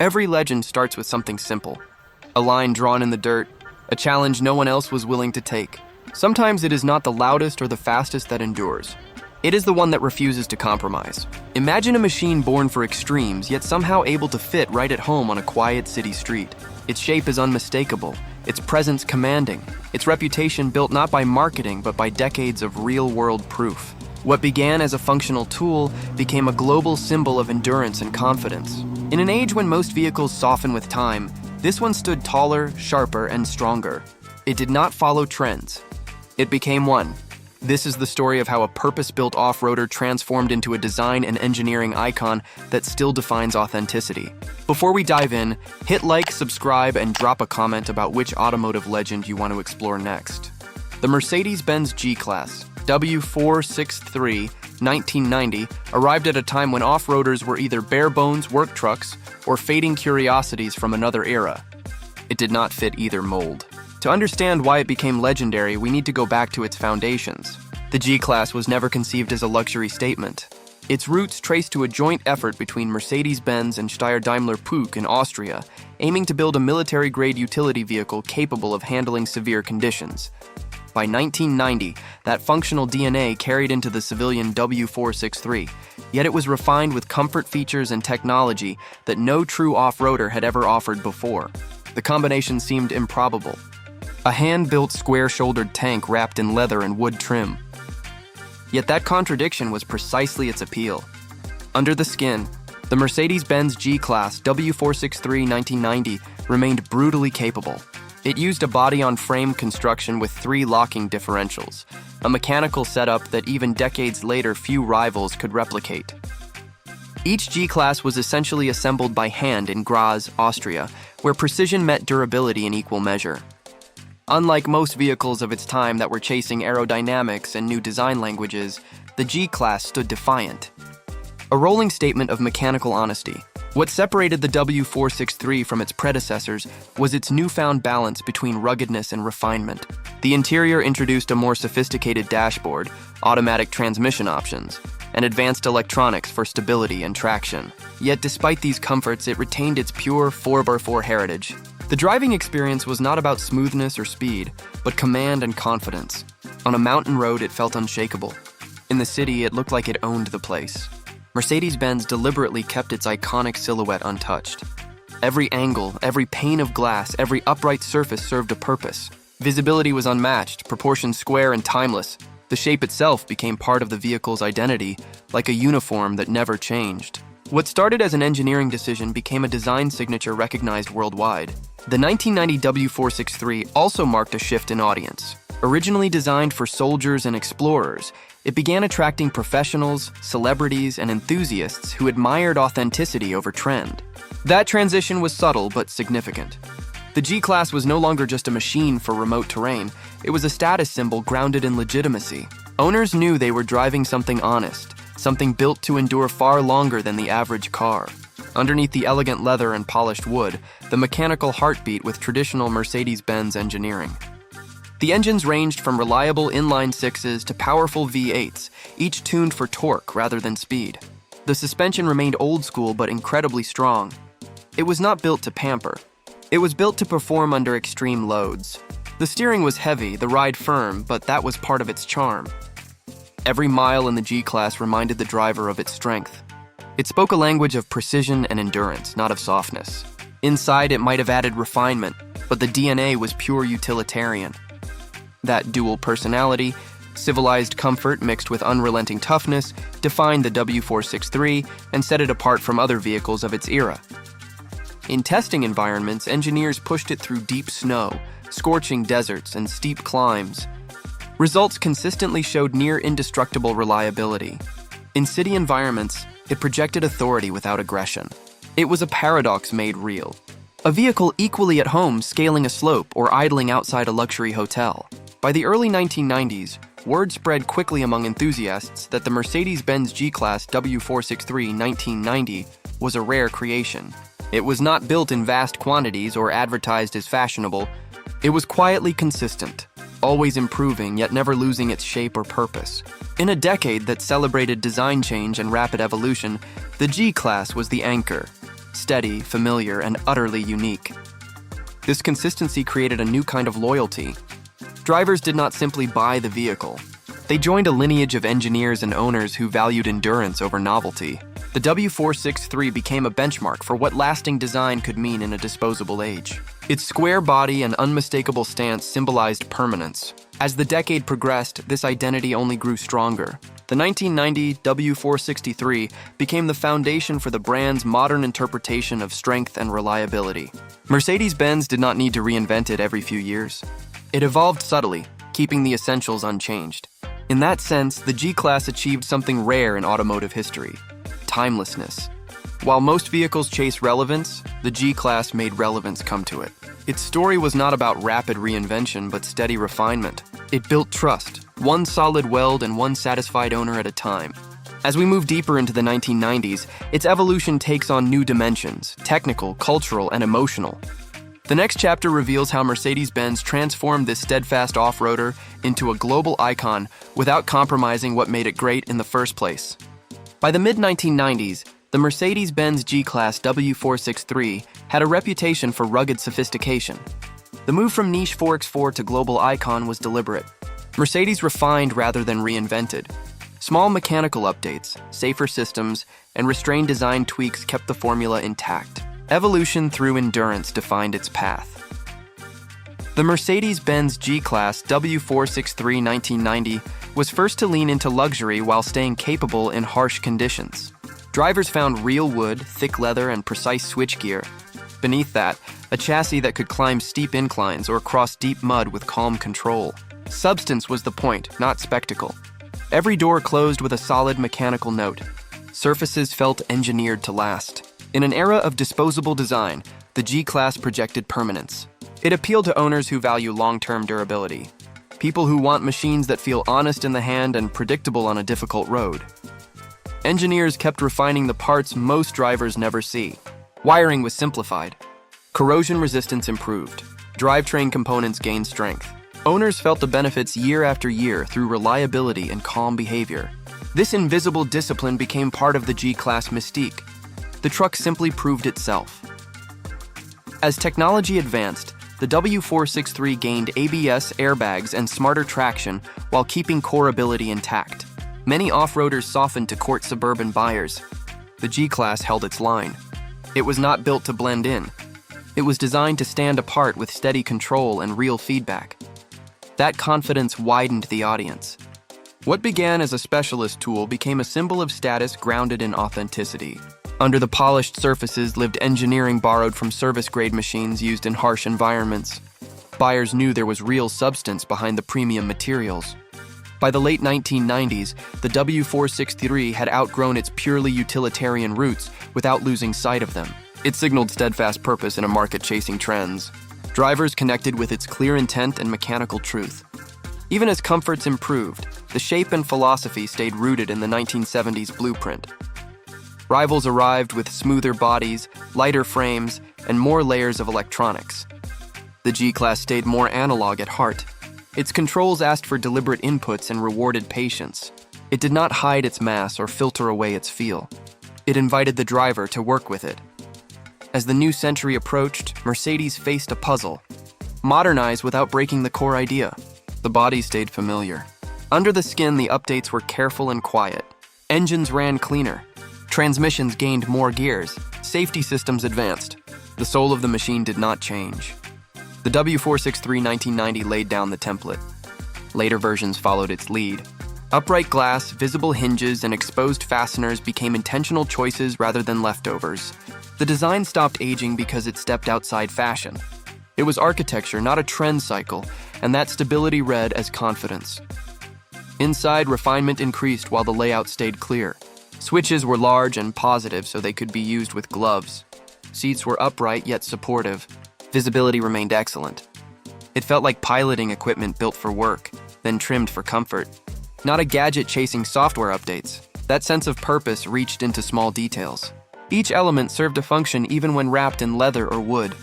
Every legend starts with something simple. A line drawn in the dirt, a challenge no one else was willing to take. Sometimes it is not the loudest or the fastest that endures. It is the one that refuses to compromise. Imagine a machine born for extremes, yet somehow able to fit right at home on a quiet city street. Its shape is unmistakable, its presence commanding, its reputation built not by marketing but by decades of real-world proof. What began as a functional tool became a global symbol of endurance and confidence. In an age when most vehicles soften with time, this one stood taller, sharper, and stronger. It did not follow trends. It became one. This is the story of how a purpose-built off-roader transformed into a design and engineering icon that still defines authenticity. Before we dive in, hit like, subscribe, and drop a comment about which automotive legend you want to explore next. The Mercedes-Benz G-Class, W463, 1990, arrived at a time when off-roaders were either bare-bones work trucks or fading curiosities from another era. It did not fit either mold. To understand why it became legendary, we need to go back to its foundations. The G-Class was never conceived as a luxury statement. Its roots trace to a joint effort between Mercedes-Benz and Steyr-Daimler-Puch in Austria, aiming to build a military-grade utility vehicle capable of handling severe conditions. By 1990, that functional DNA carried into the civilian W463, yet it was refined with comfort features and technology that no true off-roader had ever offered before. The combination seemed improbable. A hand-built square-shouldered tank wrapped in leather and wood trim. Yet that contradiction was precisely its appeal. Under the skin, the Mercedes-Benz G-Class W463 1990 remained brutally capable. It used a body-on-frame construction with 3 locking differentials, a mechanical setup that even decades later few rivals could replicate. Each G-Class was essentially assembled by hand in Graz, Austria, where precision met durability in equal measure. Unlike most vehicles of its time that were chasing aerodynamics and new design languages, the G-Class stood defiant. A rolling statement of mechanical honesty. What separated the W463 from its predecessors was its newfound balance between ruggedness and refinement. The interior introduced a more sophisticated dashboard, automatic transmission options, and advanced electronics for stability and traction. Yet despite these comforts, it retained its pure 4x4 heritage. The driving experience was not about smoothness or speed, but command and confidence. On a mountain road, it felt unshakable. In the city, it looked like it owned the place. Mercedes-Benz deliberately kept its iconic silhouette untouched. Every angle, every pane of glass, every upright surface served a purpose. Visibility was unmatched, proportions square and timeless. The shape itself became part of the vehicle's identity, like a uniform that never changed. What started as an engineering decision became a design signature recognized worldwide. The 1990 W463 also marked a shift in audience. Originally designed for soldiers and explorers, it began attracting professionals, celebrities, and enthusiasts who admired authenticity over trend. That transition was subtle but significant. The G-Class was no longer just a machine for remote terrain, it was a status symbol grounded in legitimacy. Owners knew they were driving something honest, something built to endure far longer than the average car. Underneath the elegant leather and polished wood, the mechanical heartbeat with traditional Mercedes-Benz engineering. The engines ranged from reliable inline-sixes to powerful V8s, each tuned for torque rather than speed. The suspension remained old-school but incredibly strong. It was not built to pamper. It was built to perform under extreme loads. The steering was heavy, the ride firm, but that was part of its charm. Every mile in the G-Class reminded the driver of its strength. It spoke a language of precision and endurance, not of softness. Inside, it might have added refinement, but the DNA was pure utilitarian. That dual personality, civilized comfort mixed with unrelenting toughness, defined the W463 and set it apart from other vehicles of its era. In testing environments, engineers pushed it through deep snow, scorching deserts, and steep climbs. Results consistently showed near indestructible reliability. In city environments, it projected authority without aggression. It was a paradox made real. A vehicle equally at home scaling a slope or idling outside a luxury hotel. By the early 1990s, word spread quickly among enthusiasts that the Mercedes-Benz G-Class W463 1990 was a rare creation. It was not built in vast quantities or advertised as fashionable. It was quietly consistent, always improving yet never losing its shape or purpose. In a decade that celebrated design change and rapid evolution, the G-Class was the anchor. steady, familiar, and utterly unique. This consistency created a new kind of loyalty. Drivers did not simply buy the vehicle. They joined a lineage of engineers and owners who valued endurance over novelty. The W463 became a benchmark for what lasting design could mean in a disposable age. Its square body and unmistakable stance symbolized permanence. As the decade progressed, this identity only grew stronger. The 1990 W463 became the foundation for the brand's modern interpretation of strength and reliability. Mercedes-Benz did not need to reinvent it every few years. It evolved subtly, keeping the essentials unchanged. In that sense, the G-Class achieved something rare in automotive history: timelessness. While most vehicles chase relevance, the G-Class made relevance come to it. Its story was not about rapid reinvention, but steady refinement. It built trust, one solid weld and one satisfied owner at a time. As we move deeper into the 1990s, its evolution takes on new dimensions: technical, cultural, and emotional. The next chapter reveals how Mercedes-Benz transformed this steadfast off-roader into a global icon without compromising what made it great in the first place. By the mid-1990s, the Mercedes-Benz G-Class W463 had a reputation for rugged sophistication. The move from niche 4x4 to global icon was deliberate. Mercedes refined rather than reinvented. Small mechanical updates, safer systems, and restrained design tweaks kept the formula intact. Evolution through endurance defined its path. The Mercedes-Benz G-Class W463 1990 was first to lean into luxury while staying capable in harsh conditions. Drivers found real wood, thick leather, and precise switchgear. Beneath that, a chassis that could climb steep inclines or cross deep mud with calm control. Substance was the point, not spectacle. Every door closed with a solid mechanical note. Surfaces felt engineered to last. In an era of disposable design, the G-Class projected permanence. It appealed to owners who value long-term durability. People who want machines that feel honest in the hand and predictable on a difficult road. Engineers kept refining the parts most drivers never see. Wiring was simplified. Corrosion resistance improved. Drivetrain components gained strength. Owners felt the benefits year after year through reliability and calm behavior. This invisible discipline became part of the G-Class mystique. The truck simply proved itself. As technology advanced, the W463 gained ABS, airbags, and smarter traction while keeping core ability intact. Many off-roaders softened to court suburban buyers. The G-Class held its line. It was not built to blend in. It was designed to stand apart with steady control and real feedback. That confidence widened the audience. What began as a specialist tool became a symbol of status grounded in authenticity. Under the polished surfaces lived engineering borrowed from service-grade machines used in harsh environments. Buyers knew there was real substance behind the premium materials. By the late 1990s, the W463 had outgrown its purely utilitarian roots without losing sight of them. It signaled steadfast purpose in a market chasing trends. Drivers connected with its clear intent and mechanical truth. Even as comforts improved, the shape and philosophy stayed rooted in the 1970s blueprint. Rivals arrived with smoother bodies, lighter frames, and more layers of electronics. The G-Class stayed more analog at heart. Its controls asked for deliberate inputs and rewarded patience. It did not hide its mass or filter away its feel. It invited the driver to work with it. As the new century approached, Mercedes faced a puzzle. Modernize without breaking the core idea. The body stayed familiar. Under the skin, the updates were careful and quiet. Engines ran cleaner. Transmissions gained more gears. Safety systems advanced. The soul of the machine did not change. The W463 1990 laid down the template. Later versions followed its lead. Upright glass, visible hinges, and exposed fasteners became intentional choices rather than leftovers. The design stopped aging because it stepped outside fashion. It was architecture, not a trend cycle, and that stability read as confidence. Inside, refinement increased while the layout stayed clear. Switches were large and positive so they could be used with gloves. Seats were upright yet supportive. Visibility remained excellent. It felt like piloting equipment built for work, then trimmed for comfort. Not a gadget chasing software updates. That sense of purpose reached into small details. Each element served a function even when wrapped in leather or wood.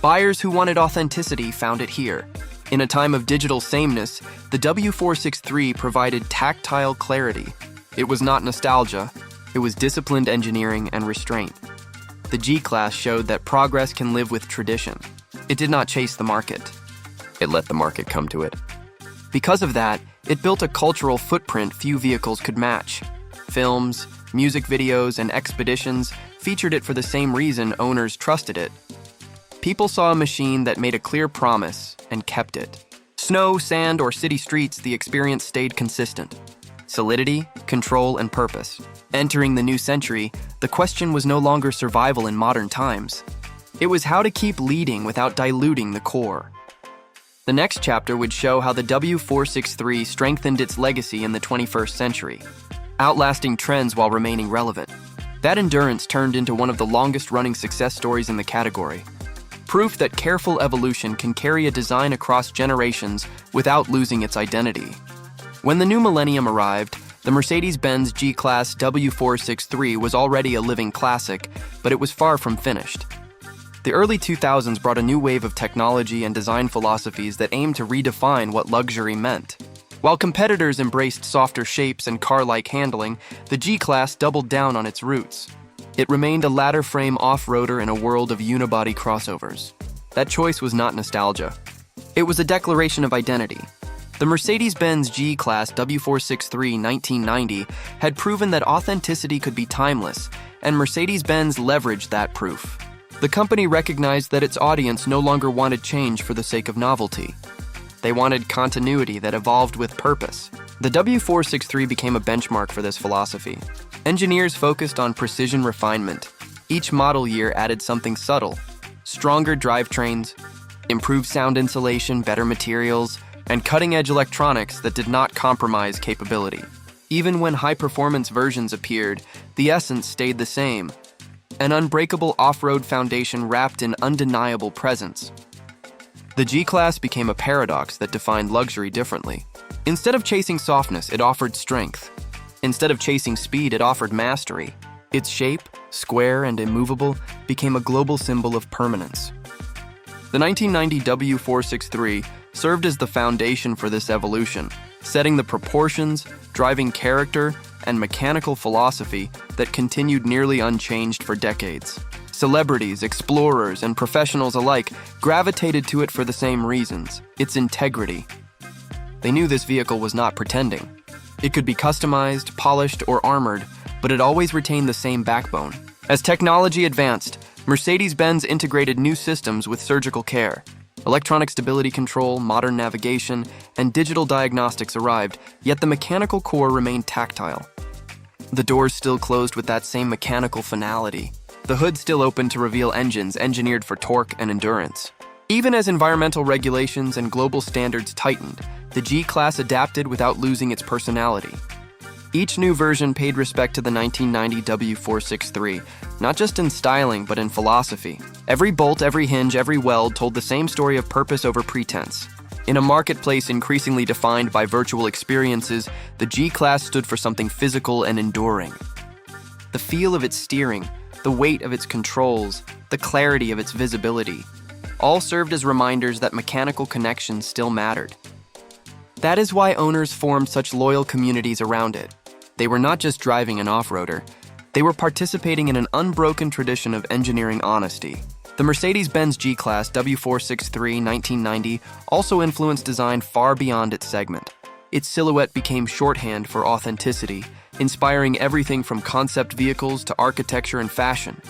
Buyers who wanted authenticity found it here. In a time of digital sameness, the W463 provided tactile clarity. It was not nostalgia, it was disciplined engineering and restraint. the G-Class showed that progress can live with tradition. It did not chase the market. It let the market come to it. Because of that, it built a cultural footprint few vehicles could match. Films, music videos, and expeditions featured it for the same reason owners trusted it. People saw a machine that made a clear promise and kept it. Snow, sand, or city streets, the experience stayed consistent. Solidity, control, and purpose. Entering the new century, the question was no longer survival in modern times. It was how to keep leading without diluting the core. The next chapter would show how the W463 strengthened its legacy in the 21st century, outlasting trends while remaining relevant. That endurance turned into one of the longest-running success stories in the category. Proof that careful evolution can carry a design across generations without losing its identity. When the new millennium arrived, the Mercedes-Benz G-Class W463 was already a living classic, but it was far from finished. The early 2000s brought a new wave of technology and design philosophies that aimed to redefine what luxury meant. While competitors embraced softer shapes and car-like handling, the G-Class doubled down on its roots. It remained a ladder-frame off-roader in a world of unibody crossovers. That choice was not nostalgia. It was a declaration of identity. The Mercedes-Benz G-Class W463 1990 had proven that authenticity could be timeless, and Mercedes-Benz leveraged that proof. The company recognized that its audience no longer wanted change for the sake of novelty. They wanted continuity that evolved with purpose. The W463 became a benchmark for this philosophy. Engineers focused on precision refinement. Each model year added something subtle: stronger drivetrains, improved sound insulation, better materials, and cutting-edge electronics that did not compromise capability. Even when high-performance versions appeared, the essence stayed the same: an unbreakable off-road foundation wrapped in undeniable presence. The G-Class became a paradox that defined luxury differently. Instead of chasing softness, it offered strength. Instead of chasing speed, it offered mastery. Its shape, square and immovable, became a global symbol of permanence. The 1990 W463 served as the foundation for this evolution, setting the proportions, driving character, and mechanical philosophy that continued nearly unchanged for decades. Celebrities, explorers, and professionals alike gravitated to it for the same reasons: its integrity. They knew this vehicle was not pretending. It could be customized, polished, or armored, but it always retained the same backbone. As technology advanced, Mercedes-Benz integrated new systems with surgical care. Electronic stability control, modern navigation, and digital diagnostics arrived, yet the mechanical core remained tactile. The doors still closed with that same mechanical finality. The hood still opened to reveal engines engineered for torque and endurance. Even as environmental regulations and global standards tightened, the G-Class adapted without losing its personality. Each new version paid respect to the 1990 W463, not just in styling, but in philosophy. Every bolt, every hinge, every weld told the same story of purpose over pretense. In a marketplace increasingly defined by virtual experiences, the G-Class stood for something physical and enduring. The feel of its steering, the weight of its controls, the clarity of its visibility, all served as reminders that mechanical connections still mattered. That is why owners formed such loyal communities around it. They were not just driving an off-roader, they were participating in an unbroken tradition of engineering honesty. The Mercedes-Benz G-Class W463 1990 also influenced design far beyond its segment. Its silhouette became shorthand for authenticity, inspiring everything from concept vehicles to architecture and fashion.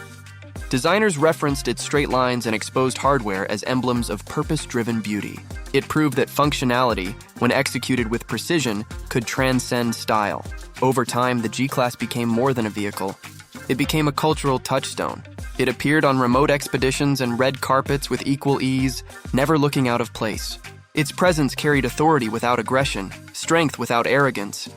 Designers referenced its straight lines and exposed hardware as emblems of purpose-driven beauty. It proved that functionality, when executed with precision, could transcend style. Over time, the G-Class became more than a vehicle. It became a cultural touchstone. It appeared on remote expeditions and red carpets with equal ease, never looking out of place. Its presence carried authority without aggression, strength without arrogance.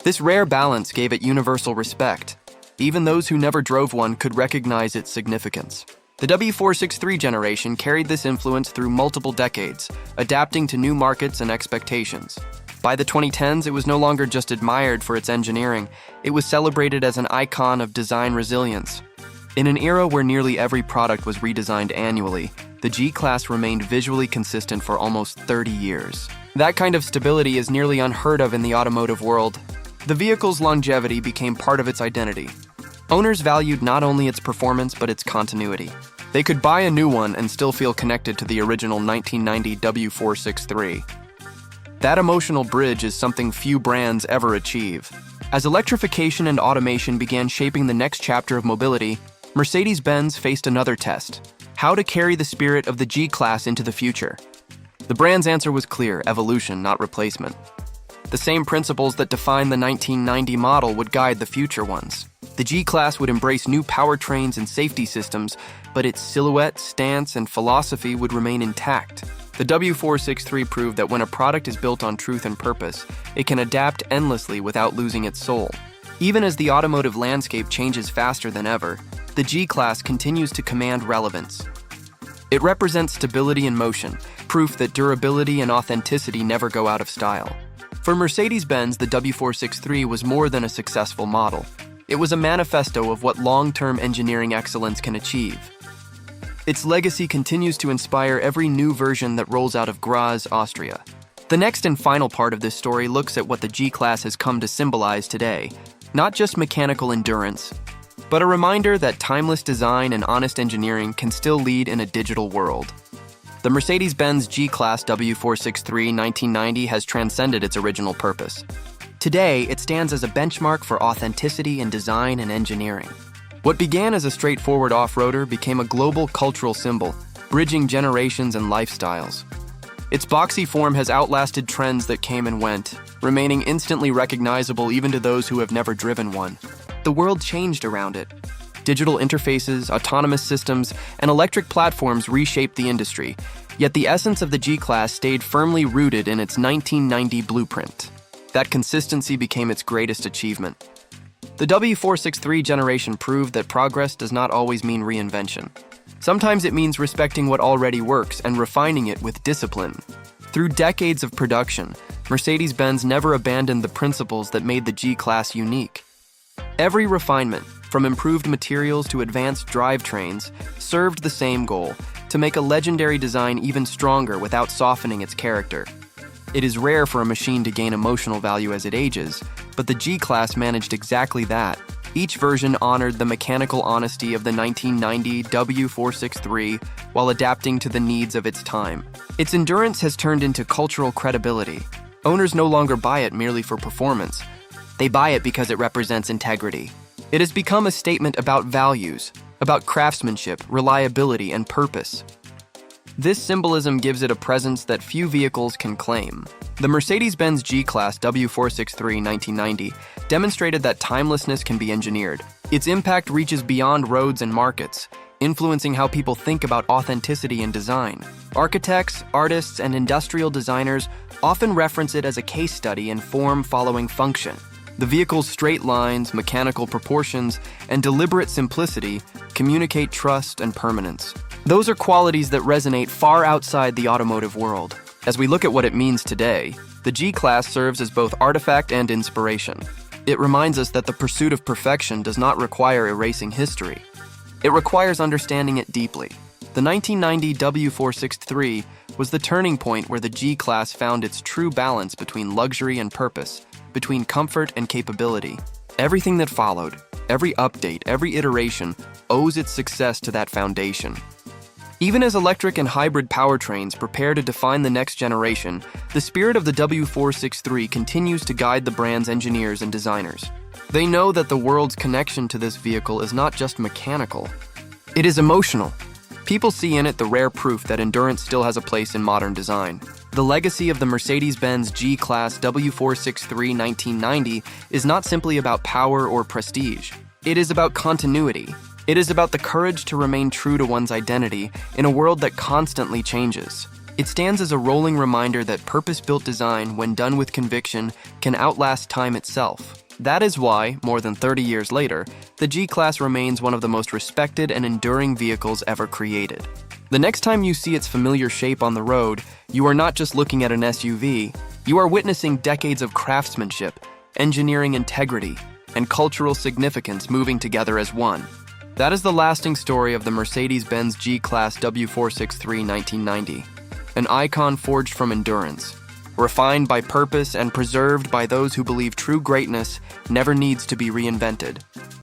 This rare balance gave it universal respect. Even those who never drove one could recognize its significance. The W463 generation carried this influence through multiple decades, adapting to new markets and expectations. By the 2010s, it was no longer just admired for its engineering, it was celebrated as an icon of design resilience. In an era where nearly every product was redesigned annually, the G-Class remained visually consistent for almost 30 years. That kind of stability is nearly unheard of in the automotive world. The vehicle's longevity became part of its identity. Owners valued not only its performance but its continuity. They could buy a new one and still feel connected to the original 1990 W463. That emotional bridge is something few brands ever achieve. As electrification and automation began shaping the next chapter of mobility, Mercedes-Benz faced another test: how to carry the spirit of the G-Class into the future. The brand's answer was clear: evolution, not replacement. The same principles that defined the 1990 model would guide the future ones. The G-Class would embrace new powertrains and safety systems, but its silhouette, stance, and philosophy would remain intact. The W463 proved that when a product is built on truth and purpose, it can adapt endlessly without losing its soul. Even as the automotive landscape changes faster than ever, the G-Class continues to command relevance. It represents stability in motion, proof that durability and authenticity never go out of style. For Mercedes-Benz, the W463 was more than a successful model. It was a manifesto of what long-term engineering excellence can achieve. Its legacy continues to inspire every new version that rolls out of Graz, Austria. The next and final part of this story looks at what the G-Class has come to symbolize today. Not just mechanical endurance, but a reminder that timeless design and honest engineering can still lead in a digital world. The Mercedes-Benz G-Class W463 1990 has transcended its original purpose. Today, it stands as a benchmark for authenticity in design and engineering. What began as a straightforward off-roader became a global cultural symbol, bridging generations and lifestyles. Its boxy form has outlasted trends that came and went, remaining instantly recognizable even to those who have never driven one. The world changed around it. Digital interfaces, autonomous systems, and electric platforms reshaped the industry, yet the essence of the G-Class stayed firmly rooted in its 1990 blueprint. That consistency became its greatest achievement. The W463 generation proved that progress does not always mean reinvention. Sometimes it means respecting what already works and refining it with discipline. Through decades of production, Mercedes-Benz never abandoned the principles that made the G-Class unique. Every refinement, from improved materials to advanced drivetrains, served the same goal: to make a legendary design even stronger without softening its character. It is rare for a machine to gain emotional value as it ages, but the G-Class managed exactly that. Each version honored the mechanical honesty of the 1990 W463 while adapting to the needs of its time. Its endurance has turned into cultural credibility. Owners no longer buy it merely for performance. They buy it because it represents integrity. It has become a statement about values, about craftsmanship, reliability, and purpose. This symbolism gives it a presence that few vehicles can claim. The Mercedes-Benz G-Class W463 1990 demonstrated that timelessness can be engineered. Its impact reaches beyond roads and markets, influencing how people think about authenticity in design. Architects, artists, and industrial designers often reference it as a case study in form following function. The vehicle's straight lines, mechanical proportions, and deliberate simplicity communicate trust and permanence. Those are qualities that resonate far outside the automotive world. As we look at what it means today, the G-Class serves as both artifact and inspiration. It reminds us that the pursuit of perfection does not require erasing history. It requires understanding it deeply. The 1990 W463 was the turning point where the G-Class found its true balance between luxury and purpose, between comfort and capability. Everything that followed, every update, every iteration, owes its success to that foundation. Even as electric and hybrid powertrains prepare to define the next generation, the spirit of the W463 continues to guide the brand's engineers and designers. They know that the world's connection to this vehicle is not just mechanical. It is emotional. People see in it the rare proof that endurance still has a place in modern design. The legacy of the Mercedes-Benz G-Class W463 1990 is not simply about power or prestige. It is about continuity. It is about the courage to remain true to one's identity in a world that constantly changes. It stands as a rolling reminder that purpose-built design, when done with conviction, can outlast time itself. That is why, more than 30 years later, the G-Class remains one of the most respected and enduring vehicles ever created. The next time you see its familiar shape on the road, you are not just looking at an SUV. You are witnessing decades of craftsmanship, engineering integrity, and cultural significance moving together as one. That is the lasting story of the Mercedes-Benz G-Class W463 1990, an icon forged from endurance, refined by purpose and preserved by those who believe true greatness never needs to be reinvented.